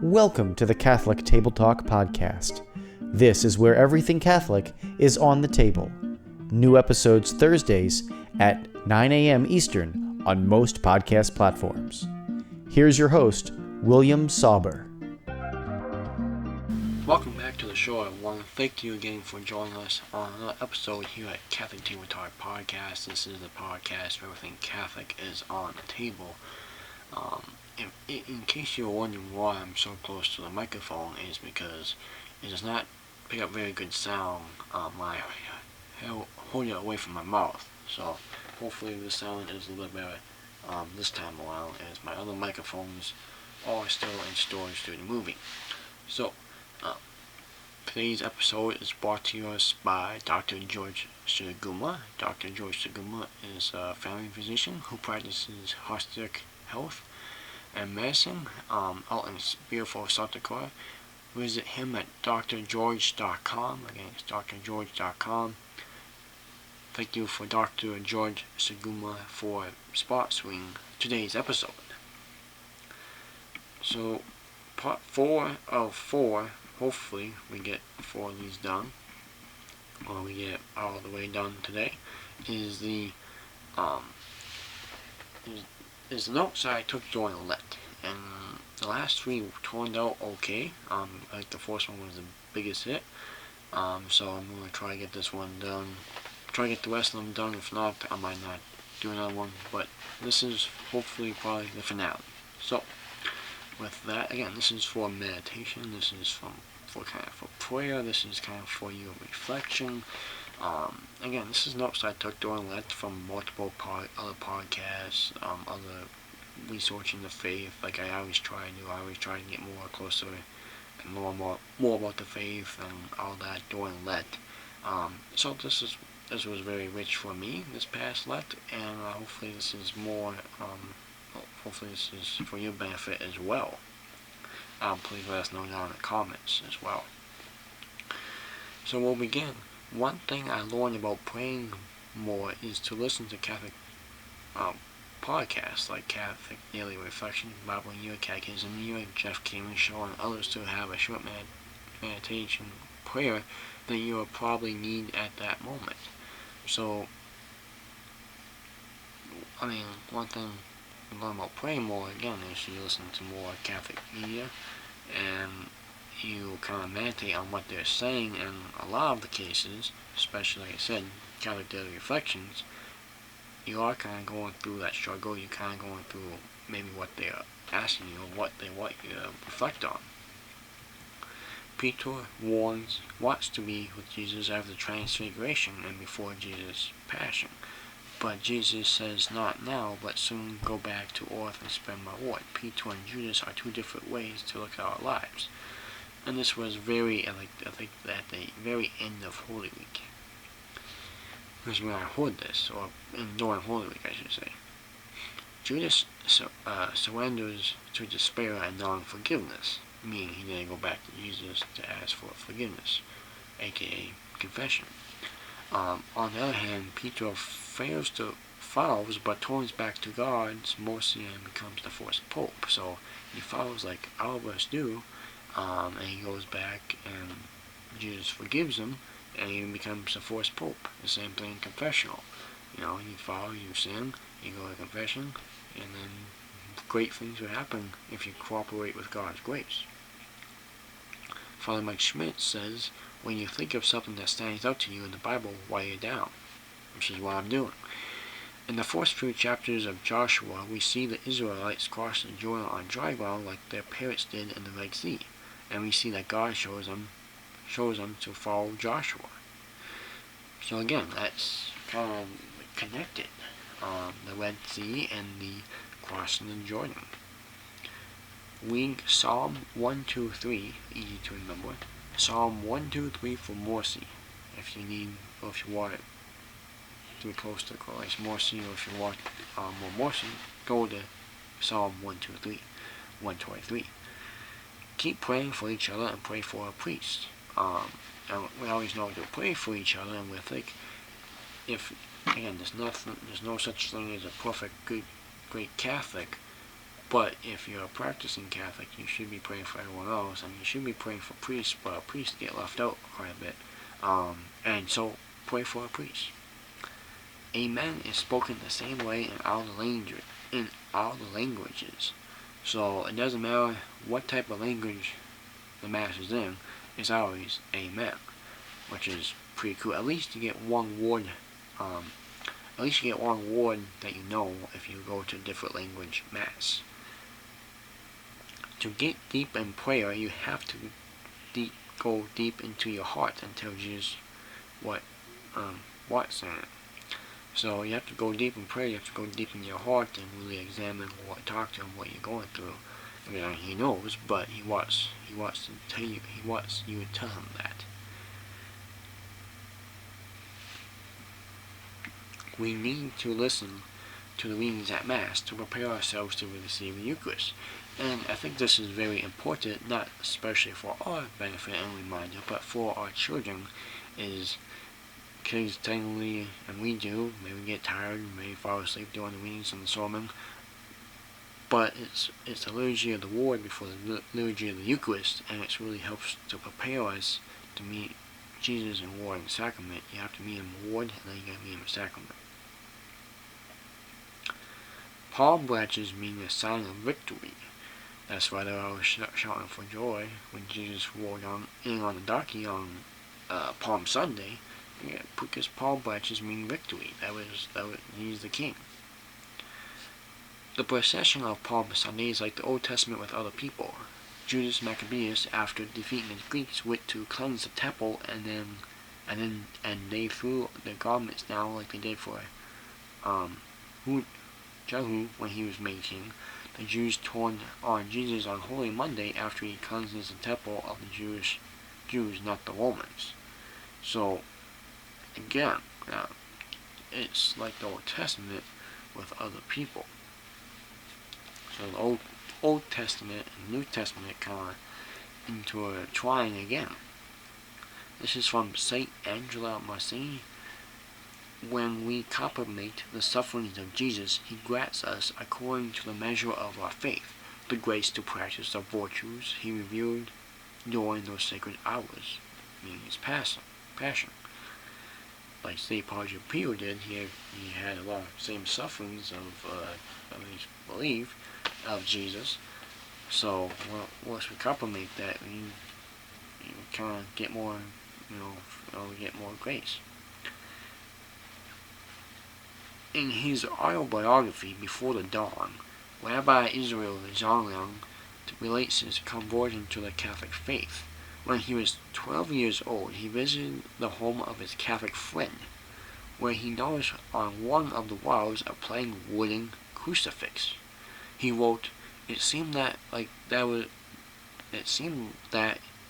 Welcome to the Catholic Table Talk podcast. This is where everything Catholic is on the table. New episodes Thursdays at 9 a.m. Eastern on most podcast platforms. Here's your host, William Sauber. Welcome back to the show, everyone. Thank you again for joining us on another episode here at Catholic Table Talk Podcast. This is the podcast where everything Catholic is on the table. In case you're wondering why I'm so close to the microphone, is because it does not pick up very good sound when I hold it away from my mouth. So hopefully the sound is a little bit better this time around, as my other microphones are still in storage due to moving. So today's episode is brought to us by Dr. George Suguma. Dr. George Suguma is a family physician who practices holistic health and medicine out in beautiful South Dakota. Visit him at drgeorge.com. Again, it's drgeorge.com. Thank you for Dr. George Suguma for sponsoring today's episode. So, part 4 of 4, hopefully we get 4 of these done, or we get all the way done today, is the notes I took during Lent. And the last 3 turned out okay. Like the first one was the biggest hit. So I'm going to try to get this one done. Try to get the rest of them done. If not, I might not do another one. But this is hopefully probably the finale. So, with that, again, this is for meditation. This is for prayer. This is kind of for your reflection. Again, this is notes I took during Lent from multiple other podcasts, other researching the faith, like I always try to do. I always try to get more closer and more about the faith and all that during Lent. So this was very rich for me this past Lent, and hopefully this is more. Hopefully this is for your benefit as well. Please let us know down in the comments as well. So we'll begin. One thing I learned about praying more is to listen to Catholic podcasts like Catholic Daily Reflection, Bible in Your Catechism, Your Jeff King Show, and others to have a short meditation prayer that you will probably need at that moment. So, one thing you learn about praying more, again, is you listen to more Catholic media, and you kind of meditate on what they're saying. In a lot of the cases, especially like I said, Catholic Daily Reflections, you are kind of going through that struggle. You're kind of going through maybe what they're asking you, or what they want you to reflect on. Peter wants to be with Jesus after the Transfiguration and before Jesus' Passion. But Jesus says, not now, but soon go back to earth and spend my Lord. Peter and Judas are 2 different ways to look at our lives. And this was very, I think at the very end of Holy Week. Because when I heard this, or during Holy Week I should say, Judas surrenders to despair and non-forgiveness, meaning he didn't go back to Jesus to ask for forgiveness, aka confession. On the other hand, Peter fails to follows, but turns back to God's mercy and becomes the first pope. So he follows like all of us do, and he goes back and Jesus forgives him, and he becomes the first pope. The same thing in confessional. You follow, you sin, you go to confession, and then great things will happen if you cooperate with God's grace. Father Mike Schmidt says, when you think of something that stands out to you in the Bible, write it down, which is what I'm doing. In the first few chapters of Joshua, we see the Israelites cross the Jordan on dry ground like their parents did in the Red Sea, and we see that God shows them to follow Joshua. So again, that's kind of connected, the Red Sea and the crossing the Jordan. Read Psalm 123, easy to remember. Psalm 123 for mercy, if you need, or if you want it to be close to Christ's mercy, or if you want more mercy, go to Psalm 123. Keep praying for each other and pray for a priest. And we always know to pray for each other, and we think, there's no such thing as a perfect, good, great Catholic, But if you're a practicing Catholic, you should be praying for everyone else, and you should be praying for priests, but priests get left out quite a bit. And so, pray for a priest. Amen is spoken the same way in all the languages. So it doesn't matter what type of language the Mass is in, it's always Amen, which is pretty cool. At least you get one word. At least you get one word that you know if you go to a different language Mass. To get deep in prayer, you have to go deep into your heart and tell Jesus what's in it. So you have to go deep in prayer. You have to go deep in your heart and really examine talk to him, what you're going through. I mean, he knows, but he wants to tell you. He wants you to tell him that. We need to listen to the readings at Mass to prepare ourselves to receive the Eucharist. And I think this is very important, not especially for our benefit and reminder, but for our children. Is kids technically, and we do, maybe get tired, maybe fall asleep during the readings and the sermon, but it's the liturgy of the Word before the liturgy of the Eucharist, and it really helps to prepare us to meet Jesus in Word and Sacrament. You have to meet him in Word, and then you got to meet him in Sacrament. Palm branches mean a sign of victory. That's why they were always shouting for joy when Jesus rode in on the donkey on Palm Sunday. Yeah, because palm branches mean victory. He's the king. The procession of Palm Sunday is like the Old Testament with other people. Judas Maccabeus, after defeating the Greeks, went to cleanse the temple, and they threw their garments down like they did for Jehu when he was made king. The Jews turned on Jesus on Holy Monday after he cleanses the temple of the Jews, not the Romans. So, again, it's like the Old Testament with other people. So the Old Testament and New Testament kind of intertwine again. This is from Saint Angela Marcini. When we contemplate the sufferings of Jesus, he grants us, according to the measure of our faith, the grace to practice the virtues he revealed during those sacred hours, meaning his passion. Like St. Padre Pio did, he had a lot of same sufferings of, at least believe, of Jesus. So once we contemplate that, we kind of get more, get more grace. In his autobiography, Before the Dawn, Rabbi Israel Zaliang relates his conversion to the Catholic faith. When he was 12 years old, he visited the home of his Catholic friend, where he noticed on one of the walls a plain wooden crucifix. He wrote, It seemed that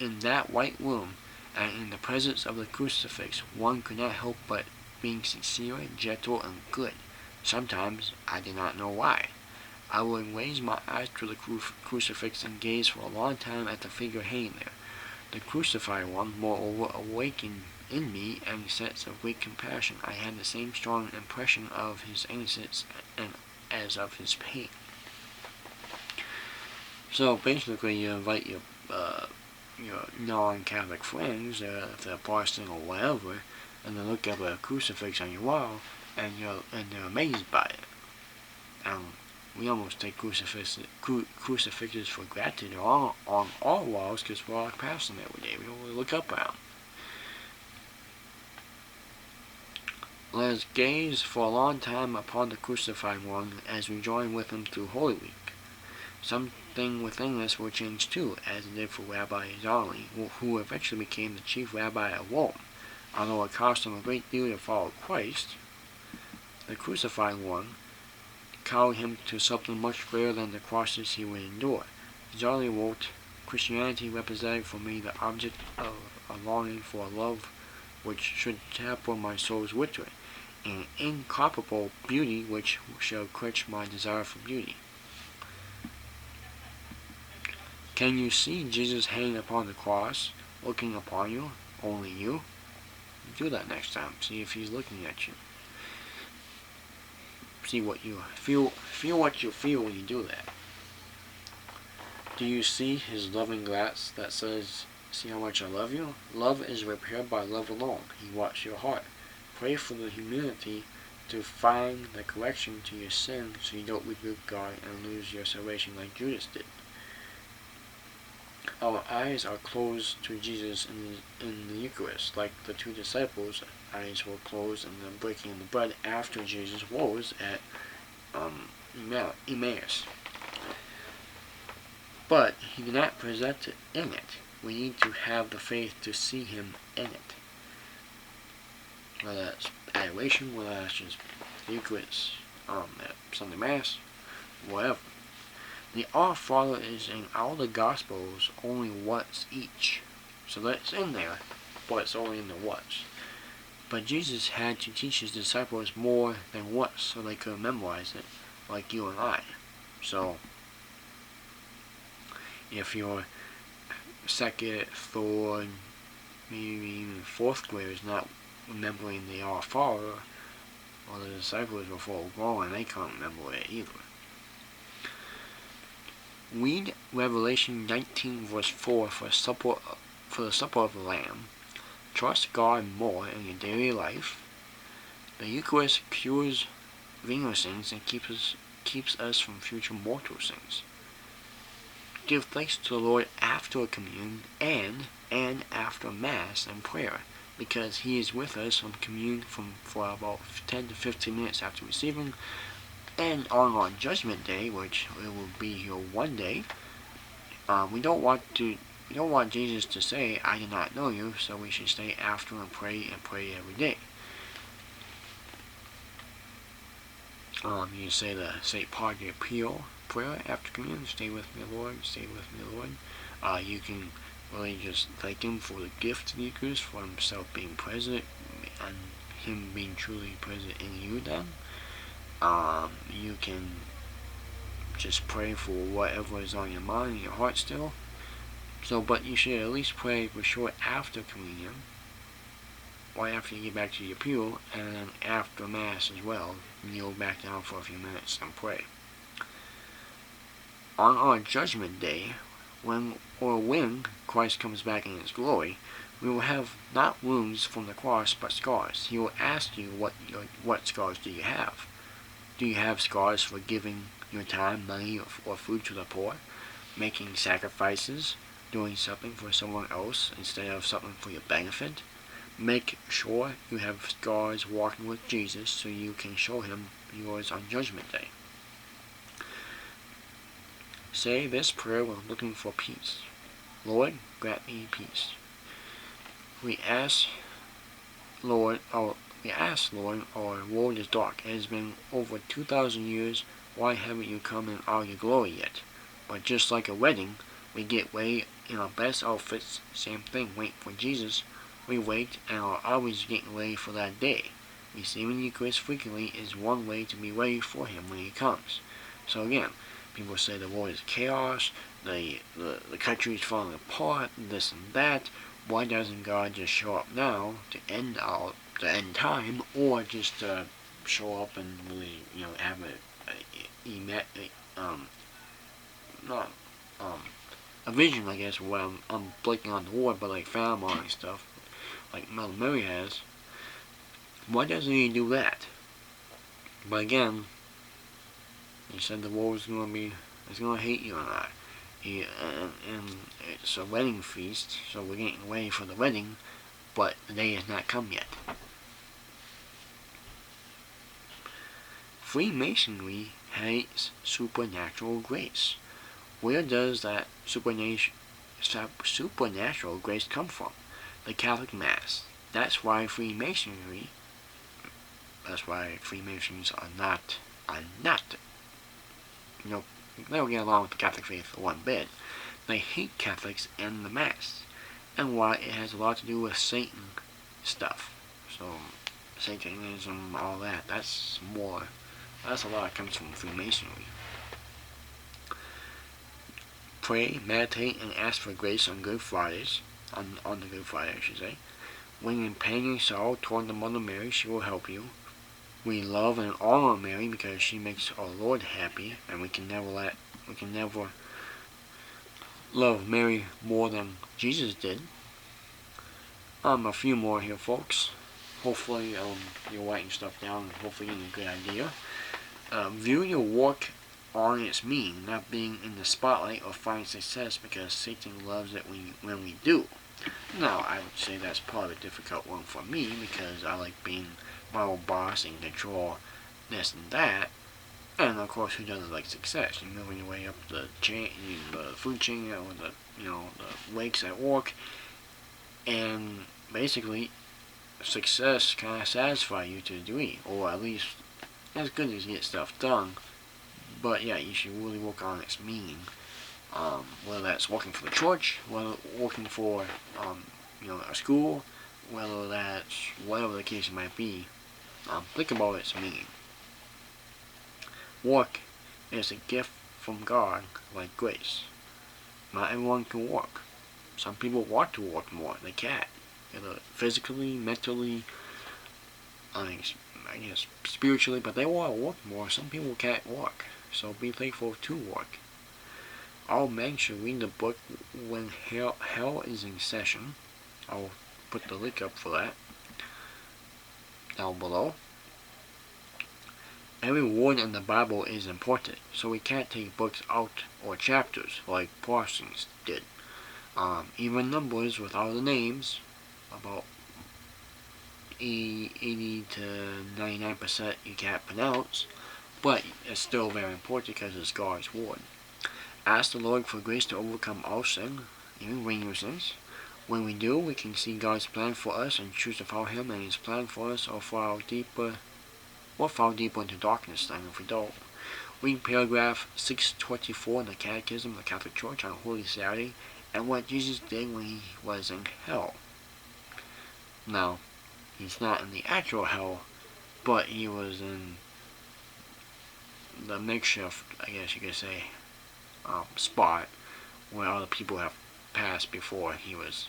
in that white room, and in the presence of the crucifix, one could not help but being sincere, gentle, and good. Sometimes I did not know why. I would raise my eyes to the crucifix and gaze for a long time at the figure hanging there. The crucified one, moreover, awakened in me a sense of great compassion. I had the same strong impression of his innocence as of his pain. So basically, you invite your non-Catholic friends, if they're Protestant or whatever, and they look up at a crucifix on your wall, and they're amazed by it. We almost take crucifixes for granted on our walls because we're all passing every day. We don't really look up at them. Let us gaze for a long time upon the crucified one as we join with him through Holy Week. Something within us will change too, as it did for Rabbi Zali, who eventually became the chief rabbi of Rome. Although it cost him a great deal to follow Christ, the crucified one called him to something much greater than the crosses he would endure. Zali wrote, Christianity represented for me the object of a longing for a love which should temper my soul's victory, an incomparable beauty which shall quench my desire for beauty. Can you see Jesus hanging upon the cross, looking upon you, only you? Do that next time. See if he's looking at you. See what you feel what you feel when you do that. Do you see his loving glance that says, "See how much I love you"? Love is repaired by love alone. He watched your heart. Pray for the humility to find the correction to your sin so you don't rebuke God and lose your salvation like Judas did. Our eyes are closed to Jesus in the Eucharist, like the two disciples' eyes were closed in the breaking of the bread after Jesus rose at Emmaus. But he did not present it in it. We need to have the faith to see him in it. Whether that's adoration, whether that's just the Eucharist, at Sunday Mass, whatever. The Our Father is in all the Gospels only once each. So that's in there, but it's only in the once. But Jesus had to teach his disciples more than once so they could memorize it, like you and I. So, if you're second, third, maybe even fourth graders not remembering the Our Father, well, the disciples were full grown and they can't remember it either. Read Revelation 19 verse 4 for the supper of the Lamb. Trust God more in your daily life. The Eucharist cures venial sins and keeps us from future mortal sins. Give thanks to the Lord after communion and after Mass and prayer, because He is with us from communion for about 10 to 15 minutes after receiving, and on Judgment Day, which it will be here one day. We don't want Jesus to say, "I did not know you," so we should stay after and pray every day. You say the St. Padre Pio prayer after communion. Stay with me, Lord. Stay with me, Lord. You can really just thank Him for the gift of the Eucharist, for Himself being present, and Him being truly present in you then. You can just pray for whatever is on your mind and your heart still. But you should at least pray for sure after communion, right after you get back to your pew, and then after Mass as well. Kneel back down for a few minutes and pray. On our Judgment Day, when Christ comes back in His glory, we will have not wounds from the cross, but scars. He will ask you what scars do you have. Do you have scars for giving your time, money, or food to the poor, making sacrifices, doing something for someone else instead of something for your benefit? Make sure you have scars walking with Jesus so you can show Him yours on Judgment Day. Say this prayer when looking for peace. Lord, grant me peace. We ask, Lord, our world is dark. It has been over 2,000 years. Why haven't you come in all your glory yet? But just like a wedding, we get ready in our best outfits. Same thing, wait for Jesus. We wait and are always getting ready for that day. Receiving the Eucharist frequently is one way to be ready for Him when He comes. So again, people say the world is chaos, the country is falling apart, this and that. Why doesn't God just show up now to end time, or just show up and really, have a vision, I guess, where I'm blinking on the word, but like family and stuff, like Mother Mary has. Why doesn't He do that? But again, He said the world is going to hate you and I. And it's a wedding feast, so we're getting ready for the wedding, but the day has not come yet. Freemasonry hates supernatural grace. Where does that supernatural grace come from? The Catholic Mass. That's why Freemasons are not, they don't get along with the Catholic faith one bit. They hate Catholics and the Mass. And why? It has a lot to do with Satan stuff. So, Satanism, all that, that's a lot that comes from Freemasonry. Pray, meditate, and ask for grace on Good Fridays, on the Good Friday, I should say. When in pain and sorrow toward the Mother Mary, she will help you. We love and honor Mary because she makes our Lord happy, and we can never love Mary more than Jesus did. A few more here, folks. Hopefully, you're writing stuff down and hopefully getting a good idea. View your work on its mean, not being in the spotlight or find success, because Satan loves it when we do. Now, I would say that's probably a difficult one for me, because I like being my own boss and control this and that. And of course, who doesn't like success? You're moving your way up the chain, the food chain, or the ranks at work, and basically, success kind of satisfies you to a degree, or at least as good as you get stuff done. But yeah, you should really work on its meaning. Whether that's working for the church, whether working for a school, whether that's whatever the case might be. Think about its meaning. Work is a gift from God, like grace. Not everyone can work. Some people want to work more. They can't. Either physically, mentally, I guess spiritually, but they want to work more. Some people can't work. So be thankful to work. All men should read the book when hell is in session. I'll put the link up for that down below. Every word in the Bible is important, so we can't take books out or chapters like Parsons did. Even numbers without the names, about 80 to 99% you can't pronounce, but it's still very important because it's God's word. Ask the Lord for grace to overcome all sin, even regular sins. When we do, we can see God's plan for us and choose to follow Him and His plan for us, or fall deeper into darkness than if we don't. Read paragraph 624 in the Catechism of the Catholic Church on Holy Saturday, and what Jesus did when He was in hell. Now, He's not in the actual hell, but He was in the makeshift, I guess you could say, spot where other people have passed before He was,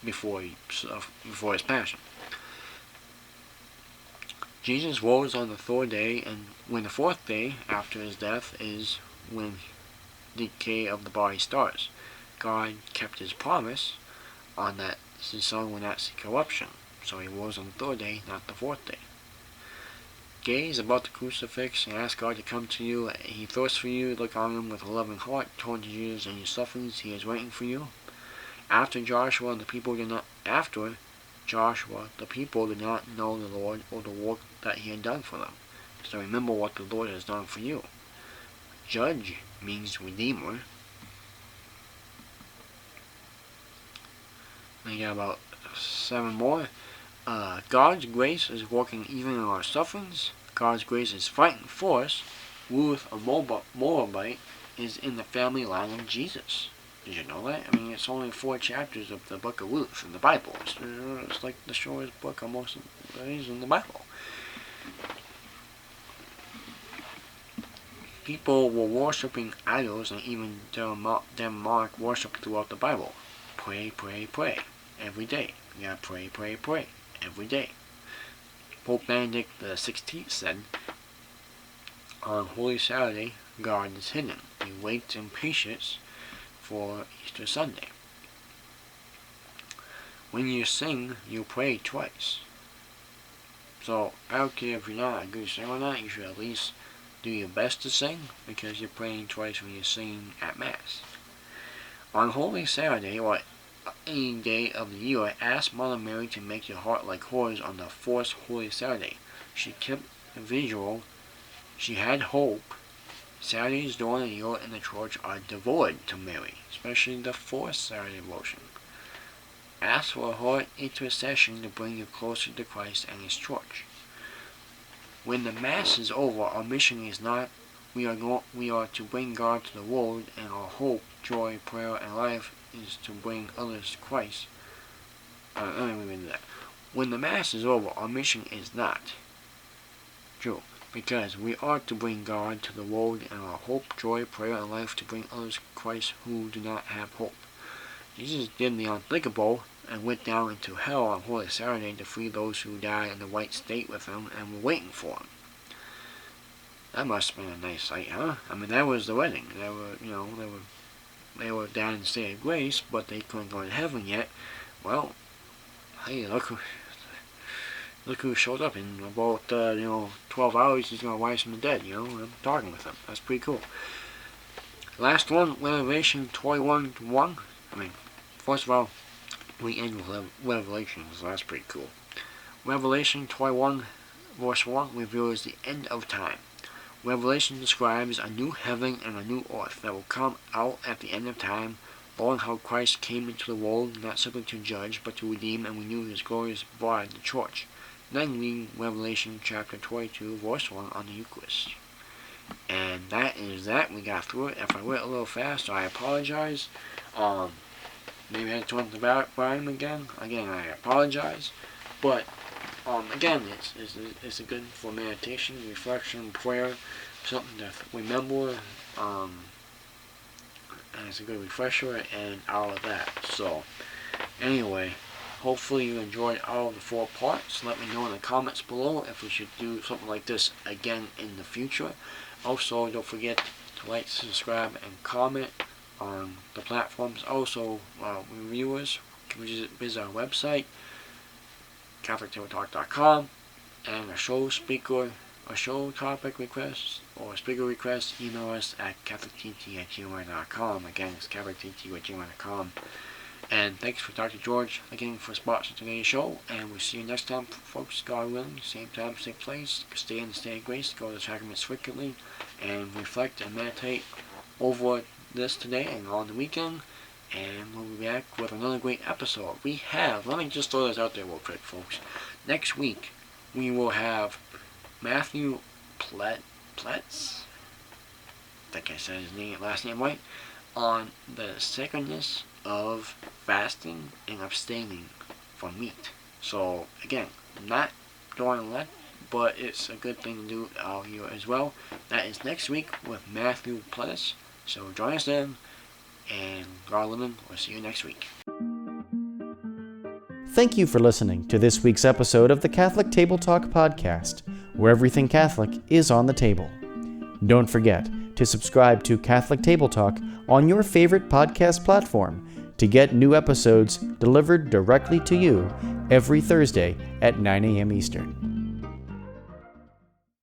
before His passion. Jesus rose on the third day, and when the fourth day after His death is when the decay of the body starts. God kept His promise on that His Son will not see corruption, so He rose on the third day, not the fourth day. Gaze about the crucifix and ask God to come to you. He thirsts for you. Look on Him with a loving heart. Turn to Jesus in your sufferings. He is waiting for you. After Joshua, the people did not know the Lord or the work that He had done for them. So remember what the Lord has done for you. Judge means Redeemer. We got about 7 more. God's grace is working even in our sufferings. God's grace is fighting for us. Ruth, a Moabite, is in the family line of Jesus. Did you know that? I mean, it's only 4 chapters of the book of Ruth in the Bible. It's like the shortest book almost in the Bible. People were worshipping idols, and even Denmark worship throughout the Bible. Pray, pray, pray. Every day. You gotta pray, pray, pray. Every day. Pope Benedict XVI said, on Holy Saturday, God is hidden. He waits in patience for Easter Sunday. When you sing, you pray twice. So, I don't care if you're not a good singer or not, you should at least do your best to sing, because you're praying twice when you're singing at Mass. On Holy Saturday, or any day of the year, ask Mother Mary to make your heart like hers on the fourth Holy Saturday. She kept a vigil. She had hope. Saturdays during the year in the church are devoted to Mary, especially the fourth Saturday devotion. Ask for her intercession to bring you closer to Christ and His church. When the Mass is over, our mission is not we are to bring God to the world, and our hope, joy, prayer, and life is to bring others to Christ. Let me read that. When the Mass is over, our mission is not true, because we are to bring God to the world, and our hope, joy, prayer, and life to bring others to Christ who do not have hope. Jesus did the unthinkable and went down into hell on Holy Saturday to free those who died in the white state with Him and were waiting for Him. That must have been a nice sight, huh? I mean, that was the wedding. They were they were down in the state of grace, but they couldn't go to heaven yet. Well, hey, look who showed up in about 12 hours. He's gonna rise from the dead. I'm talking with him. That's pretty cool. Last one, Revelation 21:1. First of all, we end with Revelation, so that's pretty cool. Revelation 21 verse 1 reveals the end of time. Revelation describes a new heaven and a new earth that will come out at the end of time, showing how Christ came into the world not simply to judge, but to redeem and renew his glorious bride, the church. Then read Revelation chapter 22 verse 1 on the Eucharist. And that is that. We got through it. If I went a little fast, I apologize. Maybe I had to turn the volume again. Again, I apologize. But again, it's a good for meditation, reflection, prayer, something to remember. And it's a good refresher and all of that. So, anyway, hopefully you enjoyed all of the 4 parts. Let me know in the comments below if we should do something like this again in the future. Also, don't forget to like, subscribe, and comment on the platforms. Also, reviewers can visit our website, CatholicTableTalk.com, and a show topic request or speaker request, email us at CatholicTT@gmail.com. Again, it's CatholicTT@gmail.com. And thanks for Dr. George again for sponsoring today's show. And we'll see you next time, folks. God willing, same time, same place. Stay in the state of grace. Go to the sacraments frequently, and reflect and meditate over this today and on the weekend. And we'll be back with another great episode. Let me just throw this out there real quick, folks. Next week, we will have Matthew Pletz. I think I said his last name right. On the sacredness of fasting and abstaining from meat. So, again, not during Lent, but it's a good thing to do out here as well. That is next week with Matthew Pletz. So join us then, and God willing, we'll see you next week. Thank you for listening to this week's episode of the Catholic Table Talk podcast, where everything Catholic is on the table. Don't forget to subscribe to Catholic Table Talk on your favorite podcast platform to get new episodes delivered directly to you every Thursday at 9 a.m. Eastern.